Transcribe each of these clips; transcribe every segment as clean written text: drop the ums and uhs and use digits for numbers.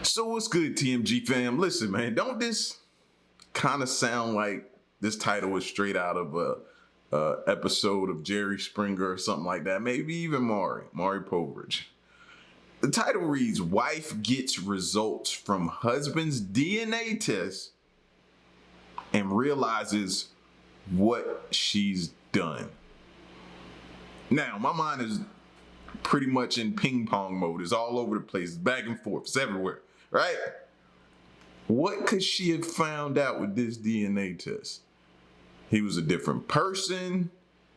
So what's good, TMG fam? Listen, man, don't this kind of sound like this title was straight out of a episode of Jerry Springer or something like that? Maybe even Maury Povich. The title reads, "Wife gets results from husband's DNA test and realizes what she's done." Now, my mind is pretty much in ping pong mode. It's all over the place. It's back and forth. It's everywhere, right? What could she have found out with this DNA test? He was a different person.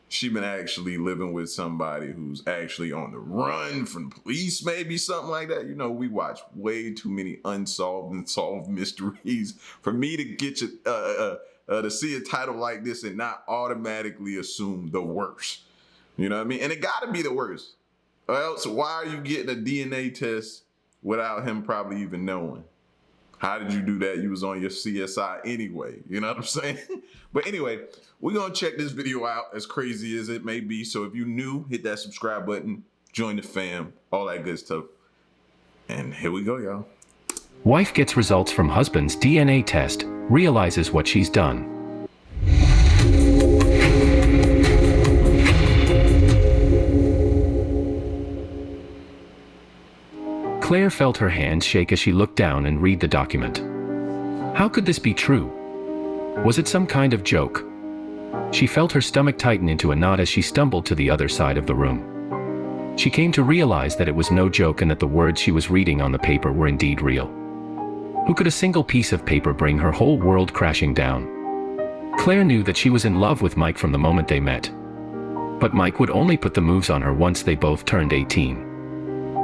She been actually living with somebody who's actually on the run from police, maybe something like that. You know, we watch way too many unsolved and solved mysteries for me to get you to see a title like this and not automatically assume the worst. You know what I mean? And it got to be the worst. Or else, why are you getting a DNA test without him probably even knowing? How did you do that? You was on your CSI anyway. You know what I'm saying? But anyway, we're going to check this video out, as crazy as it may be. So if you're new, hit that subscribe button, join the fam, all that good stuff. And here we go, y'all. Wife gets results from husband's DNA test, realizes what she's done. Claire felt her hands shake as she looked down and read the document. How could this be true? Was it some kind of joke? She felt her stomach tighten into a knot as she stumbled to the other side of the room. She came to realize that it was no joke and that the words she was reading on the paper were indeed real. Who could a single piece of paper bring her whole world crashing down? Claire knew that she was in love with Mike from the moment they met. But Mike would only put the moves on her once they both turned 18.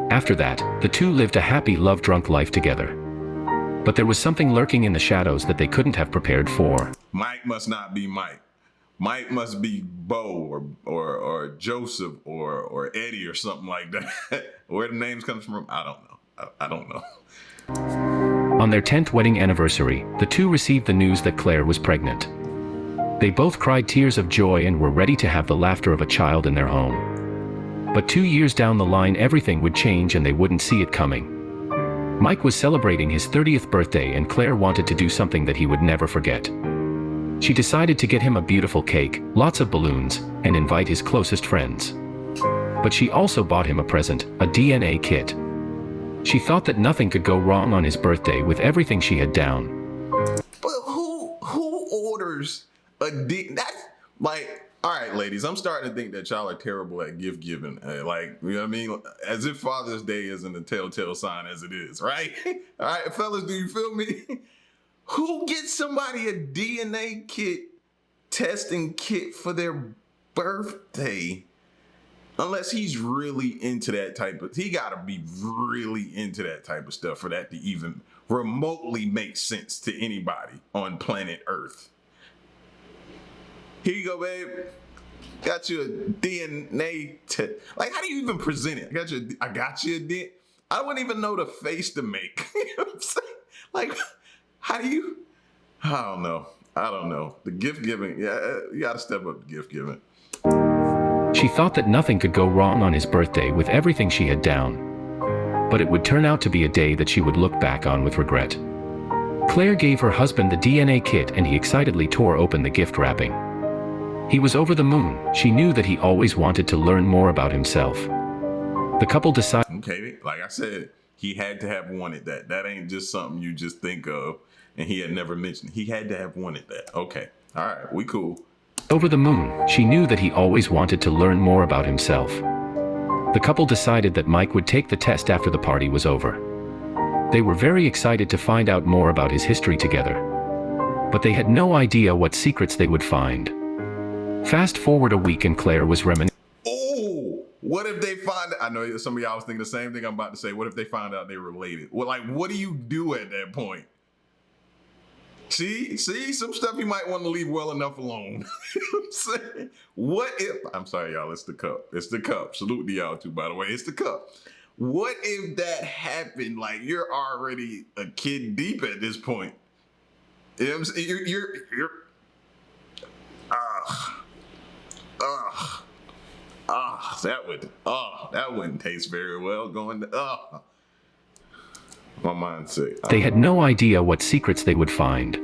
After that, the two lived a happy, love-drunk life together. But there was something lurking in the shadows that they couldn't have prepared for. Mike must not be Mike. Mike must be Bo or Joseph or Eddie or something like that. Where the names comes from, I don't know. I don't know. On their 10th wedding anniversary, the two received the news that Claire was pregnant. They both cried tears of joy and were ready to have the laughter of a child in their home. But 2 years down the line, everything would change and they wouldn't see it coming. Mike was celebrating his 30th birthday and Claire wanted to do something that he would never forget. She decided to get him a beautiful cake, lots of balloons, and invite his closest friends. But she also bought him a present, a DNA kit. She thought that nothing could go wrong on his birthday with everything she had down. But who orders a that's like, all right, ladies, I'm starting to think that y'all are terrible at gift giving. Like, you know what I mean? As if Father's Day isn't a telltale sign as it is, right? All right, fellas, do you feel me? Who gets somebody a DNA kit, testing kit for their birthday? Unless he's really into that type of, he gotta be really into that type of stuff for that to even remotely make sense to anybody on planet Earth. Here you go, babe. Got you a DNA test. Like, how do you even present it? I got you a DNA. I wouldn't even know the face to make. You know what I'm saying? Like, how do you? I don't know. The gift giving, yeah, you gotta step up the gift giving. She thought that nothing could go wrong on his birthday with everything she had down. But it would turn out to be a day that she would look back on with regret. Claire gave her husband the DNA kit and he excitedly tore open the gift wrapping. He was over the moon. She knew that he always wanted to learn more about himself. The couple decided... Okay, like I said, he had to have wanted that. That ain't just something you just think of and he had never mentioned. He had to have wanted that. Okay, all right, we cool. Over the moon, she knew that he always wanted to learn more about himself. The couple decided that Mike would take the test after the party was over. They were very excited to find out more about his history together. But they had no idea what secrets they would find. Fast forward a week and Claire was reminiscing. Oh, what if they find out? I know some of y'all was thinking the same thing I'm about to say. What if they found out they were related? Well, like, what do you do at that point? See, some stuff you might want to leave well enough alone. You know what I'm saying? What if, I'm sorry, y'all, it's the cup. It's the cup. Salute to y'all too, by the way. It's the cup. What if that happened? Like, you're already a kid deep at this point. You know what I'm saying? You're that wouldn't taste very well going to, My mind's sick. They had no idea what secrets they would find.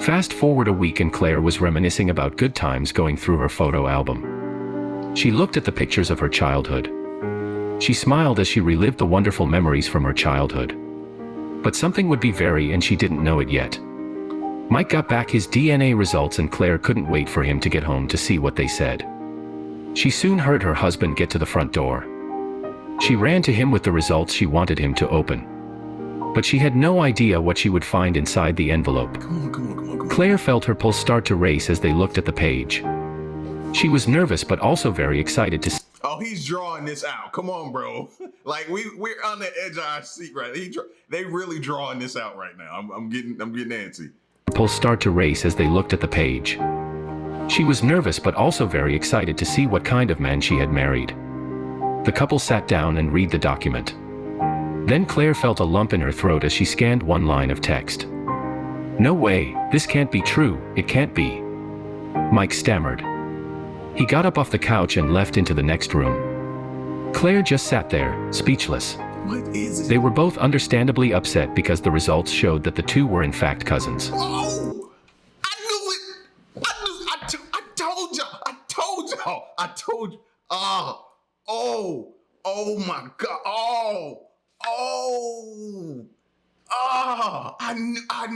Fast forward a week and Claire was reminiscing about good times going through her photo album. She looked at the pictures of her childhood. She smiled as she relived the wonderful memories from her childhood. But something would be very, and she didn't know it yet. Mike got back his DNA results and Claire couldn't wait for him to get home to see what they said. She soon heard her husband get to the front door. She ran to him with the results she wanted him to open. But she had no idea what she would find inside the envelope. Come on. Claire felt her pulse start to race as they looked at the page. She was nervous but also very excited to Oh, he's drawing this out. Come on, bro. Like we're on the edge of our seat, right? They really drawing this out right now. I'm getting antsy. pulse start to race as they looked at the page. She was nervous but also very excited to see what kind of man she had married. The couple sat down and read the document. Then Claire felt a lump in her throat as she scanned one line of text. "No way, this can't be true, it can't be." Mike stammered. He got up off the couch and left into the next room. Claire just sat there, speechless. What is it? They were both understandably upset because the results showed that the two were in fact cousins. Oh! I knew it! I told y'all! I told you! Oh my God! I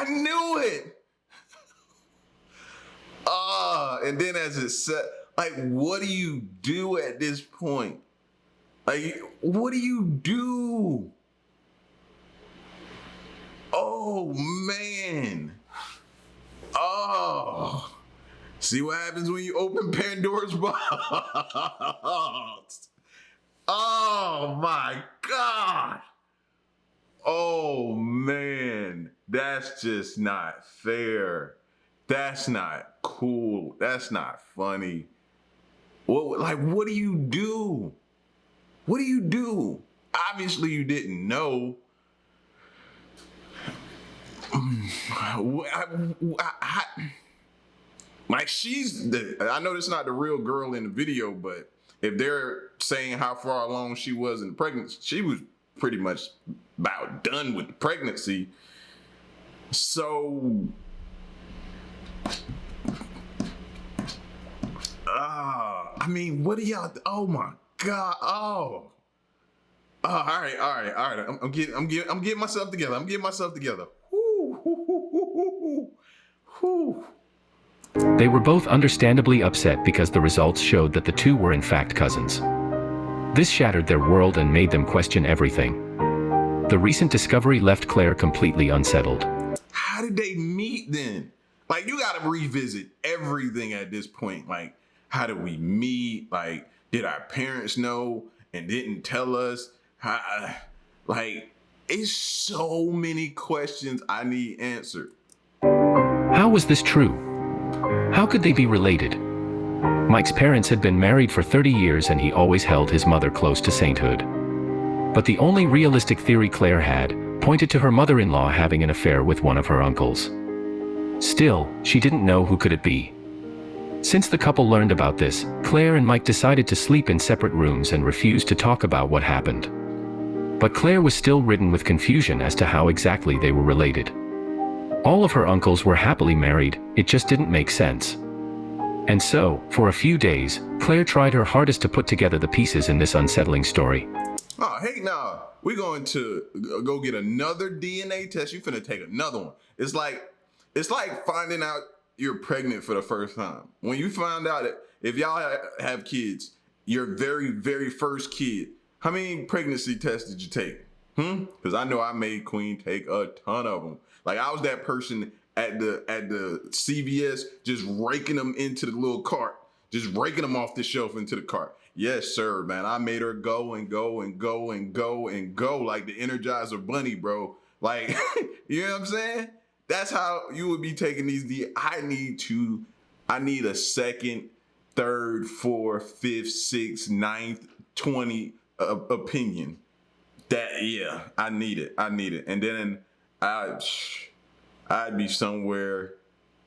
knew it! And then as it said, like, what do you do at this point? Like, what do you do? Oh, man. Oh. See what happens when you open Pandora's box? Oh, my God. Oh, man. That's just not fair. That's not cool. That's not funny. What do you do? What do you do? Obviously, you didn't know. I know that's not the real girl in the video, but if they're saying how far along she was in pregnancy, she was pretty much about done with the pregnancy. So, I mean, what do y'all? Oh my God! Oh, all right. I'm getting myself together. Whew. They were both understandably upset because the results showed that the two were in fact cousins. This shattered their world and made them question everything. The recent discovery left Claire completely unsettled. How did they meet then? Like, you gotta revisit everything at this point. Like, how did we meet? Like, did our parents know and didn't tell us? It's so many questions I need answered. How was this true? How could they be related? Mike's parents had been married for 30 years and he always held his mother close to sainthood. But the only realistic theory Claire had pointed to her mother-in-law having an affair with one of her uncles. Still, she didn't know who could it be. Since the couple learned about this, Claire and Mike decided to sleep in separate rooms and refused to talk about what happened. But Claire was still ridden with confusion as to how exactly they were related. All of her uncles were happily married, it just didn't make sense. And so, for a few days, Claire tried her hardest to put together the pieces in this unsettling story. Oh, hey, nah, we're going to go get another DNA test. You finna take another one. It's like finding out you're pregnant for the first time. When you find out that if y'all have kids, your very, very first kid, how many pregnancy tests did you take? Because I know I made Queen take a ton of them. Like, I was that person at the CVS just raking them into the little cart, just raking them off the shelf into the cart. Yes, sir, man. I made her go and go and go and go and go like the Energizer Bunny, bro. Like, you know what I'm saying? That's how you would be taking these. I need a second, third, fourth, fifth, sixth, ninth, 20 opinion. I need it. And then I'd be somewhere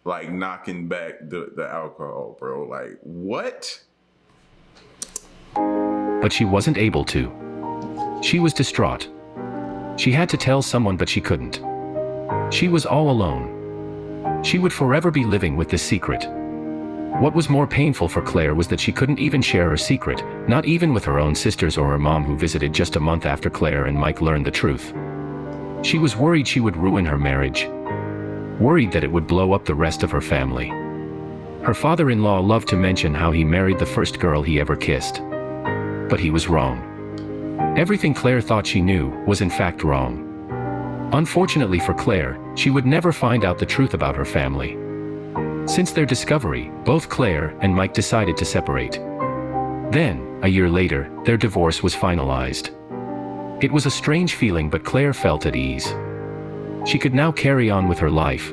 like knocking back the alcohol, bro. Like, what? But she wasn't able to. She was distraught. She had to tell someone, but she couldn't. She was all alone. She would forever be living with this secret. What was more painful for Claire was that she couldn't even share her secret, not even with her own sisters or her mom, who visited just a month after Claire and Mike learned the truth. She was worried she would ruin her marriage. Worried that it would blow up the rest of her family. Her father-in-law loved to mention how he married the first girl he ever kissed. But he was wrong. Everything Claire thought she knew was in fact wrong. Unfortunately for Claire, she would never find out the truth about her family. Since their discovery, both Claire and Mike decided to separate. Then, a year later, their divorce was finalized. It was a strange feeling, but Claire felt at ease. She could now carry on with her life.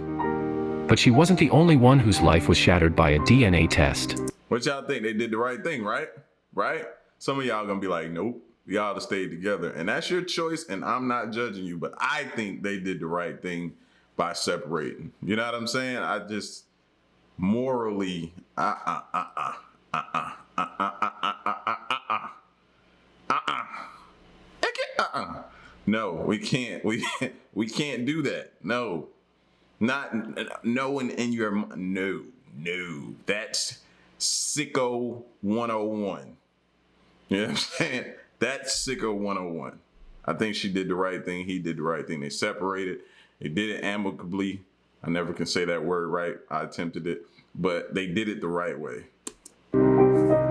But she wasn't the only one whose life was shattered by a DNA test. What y'all think? They did the right thing, right? Right? Some of y'all gonna be like, nope, y'all to stay together. And that's your choice, and I'm not judging you, but I think they did the right thing by separating. You know what I'm saying? I just morally, no, we can't. We can't do that. No, not knowing in your no. That's sicko 101. You know what I'm saying? That's sicko 101. I think she did the right thing. He did the right thing. They separated. They did it amicably. I never can say that word right. I attempted it, but they did it the right way.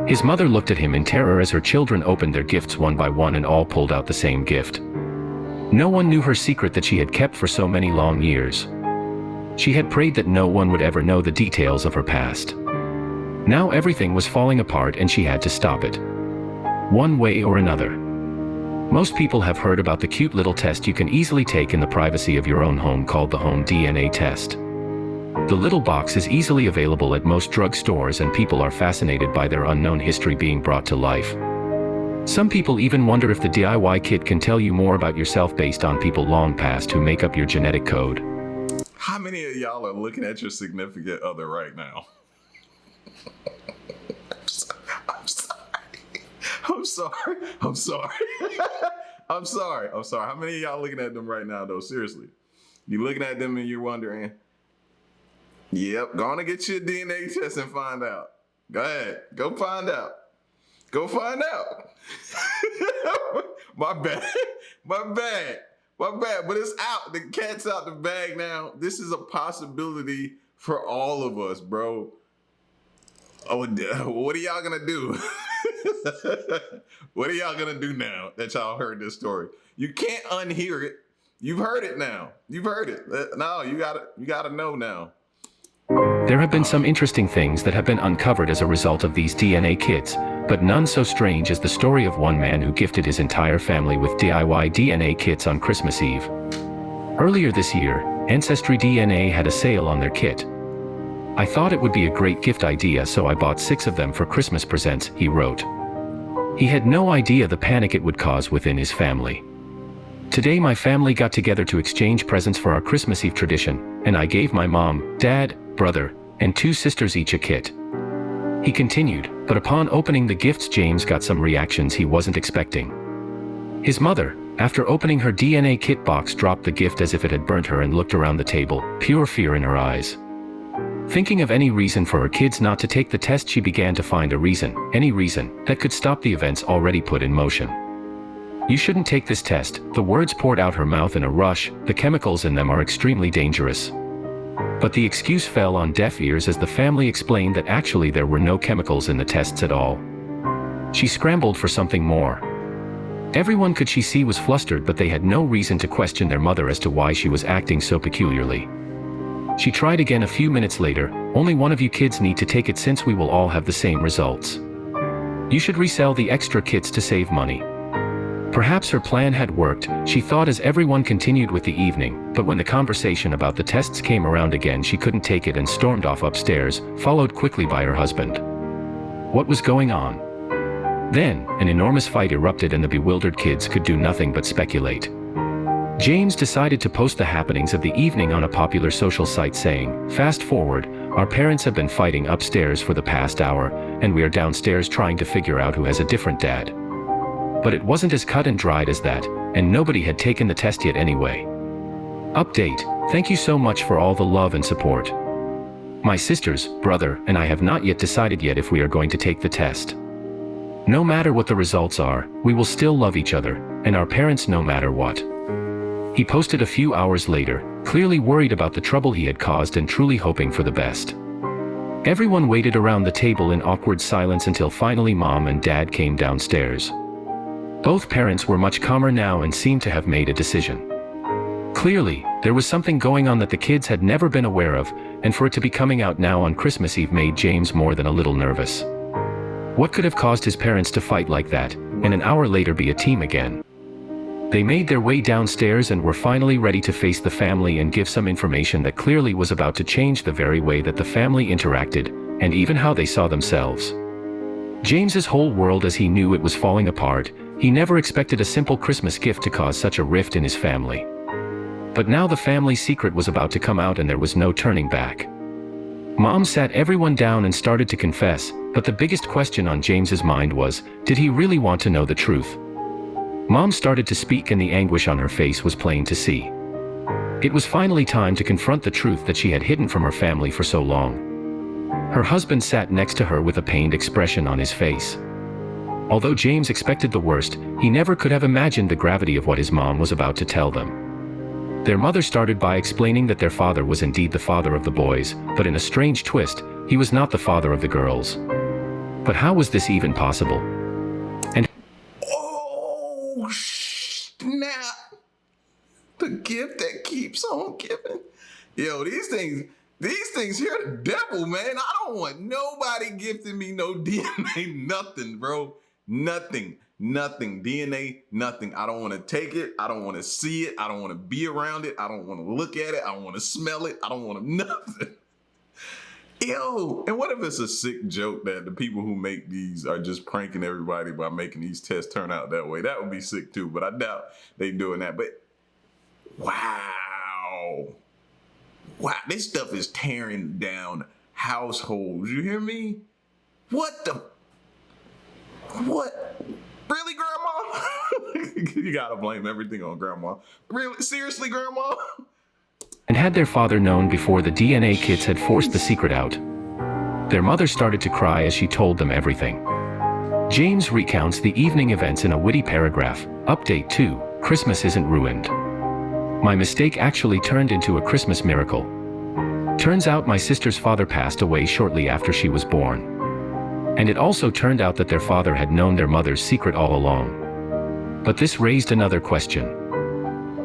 His mother looked at him in terror as her children opened their gifts one by one and all pulled out the same gift. No one knew her secret that she had kept for so many long years. She had prayed that no one would ever know the details of her past. Now everything was falling apart and she had to stop it. One way or another. Most people have heard about the cute little test you can easily take in the privacy of your own home called the home DNA test. The little box is easily available at most drugstores and people are fascinated by their unknown history being brought to life. Some people even wonder if the DIY kit can tell you more about yourself based on people long past who make up your genetic code. How many of y'all are looking at your significant other right now? I'm sorry. How many of y'all looking at them right now, though? Seriously. You looking at them and you're wondering, yep, go on and get your DNA test and find out. Go ahead. Go find out. My bad. But it's out. The cat's out the bag now. This is a possibility for all of us, bro. Oh, what are y'all gonna do? What are y'all gonna do now that y'all heard this story? You can't unhear it. You've heard it now. You've heard it. No, you gotta know now. There have been some interesting things that have been uncovered as a result of these DNA kits, but none so strange as the story of one man who gifted his entire family with DIY DNA kits on Christmas Eve. Earlier this year, Ancestry DNA had a sale on their kit. I thought it would be a great gift idea, so I bought 6 of them for Christmas presents, he wrote. He had no idea the panic it would cause within his family. Today my family got together to exchange presents for our Christmas Eve tradition, and I gave my mom, dad, brother, and 2 sisters each a kit. He continued, but upon opening the gifts, James got some reactions he wasn't expecting. His mother, after opening her DNA kit box, dropped the gift as if it had burnt her and looked around the table, pure fear in her eyes. Thinking of any reason for her kids not to take the test, she began to find a reason, any reason, that could stop the events already put in motion. You shouldn't take this test, the words poured out her mouth in a rush, the chemicals in them are extremely dangerous. But the excuse fell on deaf ears as the family explained that actually there were no chemicals in the tests at all. She scrambled for something more. Everyone could she see was flustered, but they had no reason to question their mother as to why she was acting so peculiarly. She tried again a few minutes later, only one of you kids need to take it since we will all have the same results. You should resell the extra kits to save money. Perhaps her plan had worked, she thought as everyone continued with the evening, but when the conversation about the tests came around again, she couldn't take it and stormed off upstairs, followed quickly by her husband. What was going on? Then, an enormous fight erupted and the bewildered kids could do nothing but speculate. James decided to post the happenings of the evening on a popular social site saying, "Fast forward, our parents have been fighting upstairs for the past hour, and we are downstairs trying to figure out who has a different dad." but it wasn't as cut and dried as that, and nobody had taken the test yet anyway. Update: thank you so much for all the love and support. My sisters, brother, and I have not yet decided yet if we are going to take the test. No matter what the results are, we will still love each other, and our parents no matter what. He posted a few hours later, clearly worried about the trouble he had caused and truly hoping for the best. Everyone waited around the table in awkward silence until finally Mom and Dad came downstairs. Both parents were much calmer now and seemed to have made a decision. Clearly, there was something going on that the kids had never been aware of, and for it to be coming out now on Christmas Eve made James more than a little nervous. What could have caused his parents to fight like that, and an hour later be a team again? They made their way downstairs and were finally ready to face the family and give some information that clearly was about to change the very way that the family interacted, and even how they saw themselves. James's whole world as he knew it was falling apart. He never expected a simple Christmas gift to cause such a rift in his family. But now the family secret was about to come out and there was no turning back. Mom sat everyone down and started to confess, but the biggest question on James's mind was, did he really want to know the truth? Mom started to speak and the anguish on her face was plain to see. It was finally time to confront the truth that she had hidden from her family for so long. Her husband sat next to her with a pained expression on his face. Although James expected the worst, he never could have imagined the gravity of what his mom was about to tell them. Their mother started by explaining that their father was indeed the father of the boys, but in a strange twist, he was not the father of the girls. But how was this even possible? And oh, snap. The gift that keeps on giving. Yo, these things here the devil, man. I don't want nobody gifting me no DNA, nothing, bro. Nothing. DNA, nothing. I don't want to take it. I don't want to see it. I don't want to be around it. I don't want to look at it. I don't want to smell it. I don't want to nothing. Yo, and what if it's a sick joke that the people who make these are just pranking everybody by making these tests turn out that way? That would be sick too, but I doubt they doing that. But wow, this stuff is tearing down households. You hear me? What? Really, Grandma? You gotta blame everything on Grandma. Really? Seriously, Grandma? And had their father known before the DNA kits had forced the secret out? Their mother started to cry as she told them everything. James recounts the evening events in a witty paragraph. Update 2, Christmas isn't ruined. My mistake actually turned into a Christmas miracle. Turns out my sister's father passed away shortly after she was born. And it also turned out that their father had known their mother's secret all along. But this raised another question.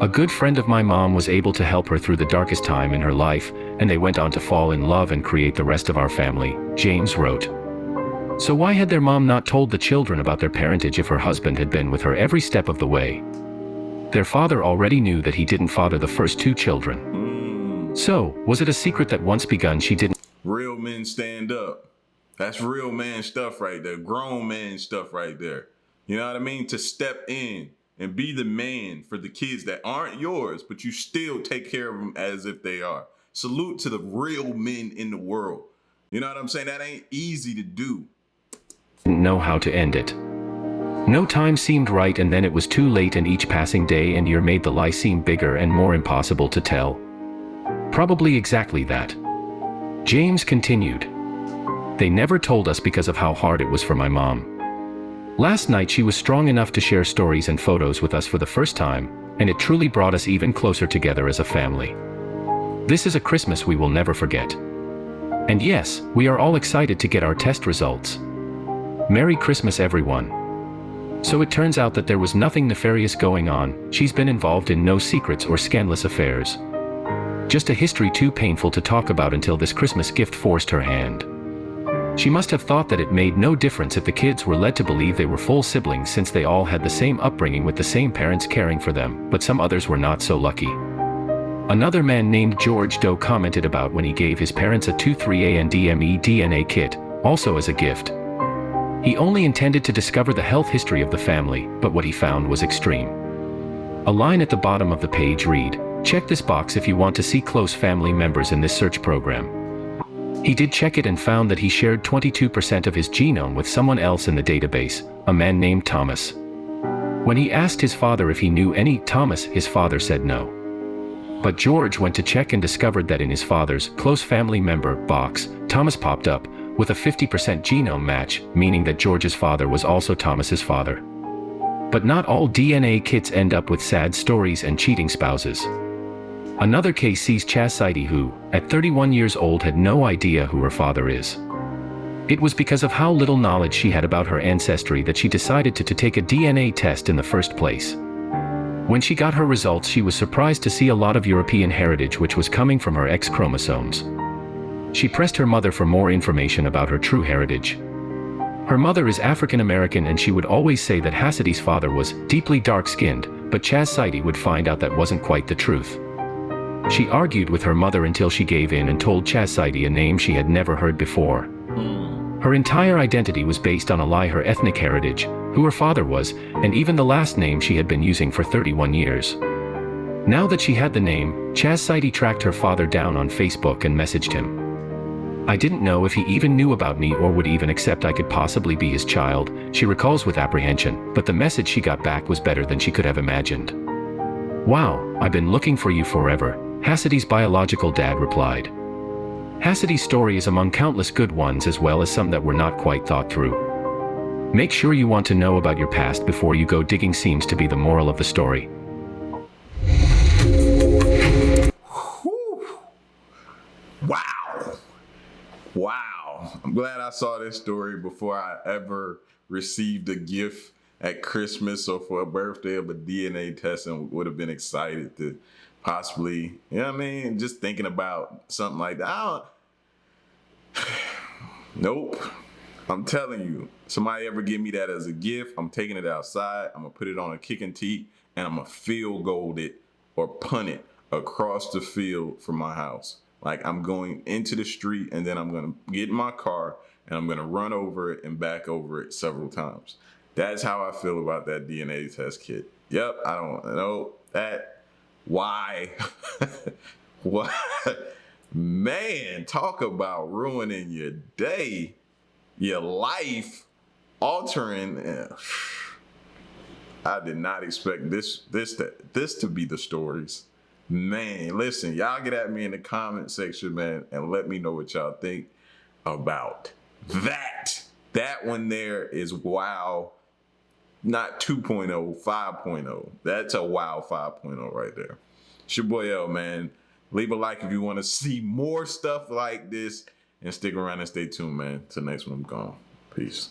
A good friend of my mom was able to help her through the darkest time in her life, and they went on to fall in love and create the rest of our family, James wrote. So why had their mom not told the children about their parentage if her husband had been with her every step of the way? Their father already knew that he didn't father the first 2 children. So, was it a secret that once begun she didn't? Real men stand up. That's real man stuff right there. Grown man stuff right there. You know what I mean? To step in and be the man for the kids that aren't yours, but you still take care of them as if they are. Salute to the real men in the world. You know what I'm saying? That ain't easy to do. Know how to end it. No time seemed right, and then it was too late, and each passing day and year made the lie seem bigger and more impossible to tell. Probably exactly that. James continued. They never told us because of how hard it was for my mom. Last night she was strong enough to share stories and photos with us for the first time, and it truly brought us even closer together as a family. This is a Christmas we will never forget. And yes, we are all excited to get our test results. Merry Christmas, everyone. So it turns out that there was nothing nefarious going on. She's been involved in no secrets or scandalous affairs. Just a history too painful to talk about until this Christmas gift forced her hand. She must have thought that it made no difference if the kids were led to believe they were full siblings, since they all had the same upbringing with the same parents caring for them, but some others were not so lucky. Another man named George Doe commented about when he gave his parents a 23andMe DNA kit, also as a gift. He only intended to discover the health history of the family, but what he found was extreme. A line at the bottom of the page read, "Check this box if you want to see close family members in this search program." He did check it and found that he shared 22% of his genome with someone else in the database, a man named Thomas. When he asked his father if he knew any Thomas, his father said no. But George went to check and discovered that in his father's close family member box, Thomas popped up with a 50% genome match, meaning that George's father was also Thomas's father. But not all DNA kits end up with sad stories and cheating spouses. Another case sees Chastity, who, at 31 years old, had no idea who her father is. It was because of how little knowledge she had about her ancestry that she decided to take a DNA test in the first place. When she got her results, she was surprised to see a lot of European heritage which was coming from her X chromosomes. She pressed her mother for more information about her true heritage. Her mother is African American, and she would always say that Chastity's father was deeply dark-skinned, but Chastity would find out that wasn't quite the truth. She argued with her mother until she gave in and told Chastity a name she had never heard before. Her entire identity was based on a lie: her ethnic heritage, who her father was, and even the last name she had been using for 31 years. Now that she had the name, Chastity tracked her father down on Facebook and messaged him. "I didn't know if he even knew about me or would even accept I could possibly be his child," she recalls with apprehension, but the message she got back was better than she could have imagined. "Wow, I've been looking for you forever," Chastity's biological dad replied. Chastity's story is among countless good ones, as well as some that were not quite thought through. Make sure you want to know about your past before you go digging seems to be the moral of the story. Whew. Wow. Wow. I'm glad I saw this story before I ever received a gift at Christmas or for a birthday of a DNA test, and would have been excited to possibly, you know what I mean? Just thinking about something like that. Nope. I'm telling you, somebody ever give me that as a gift, I'm taking it outside, I'm gonna put it on a kick and tee, and I'm gonna field goal it or punt it across the field from my house. Like, I'm going into the street, and then I'm gonna get in my car and I'm gonna run over it and back over it several times. That's how I feel about that DNA test kit. Yep, I don't know that. Why? What? Man, talk about ruining your day, your life, altering. I did not expect this to be the stories. Man, listen, y'all get at me in the comment section, man, and let me know what y'all think about that. That one there is wow. Not 2.0, 5.0. That's a wow 5.0 right there. It's your boy L, man. Leave a like if you want to see more stuff like this, and stick around and stay tuned, man. Till next one, I'm gone. Peace.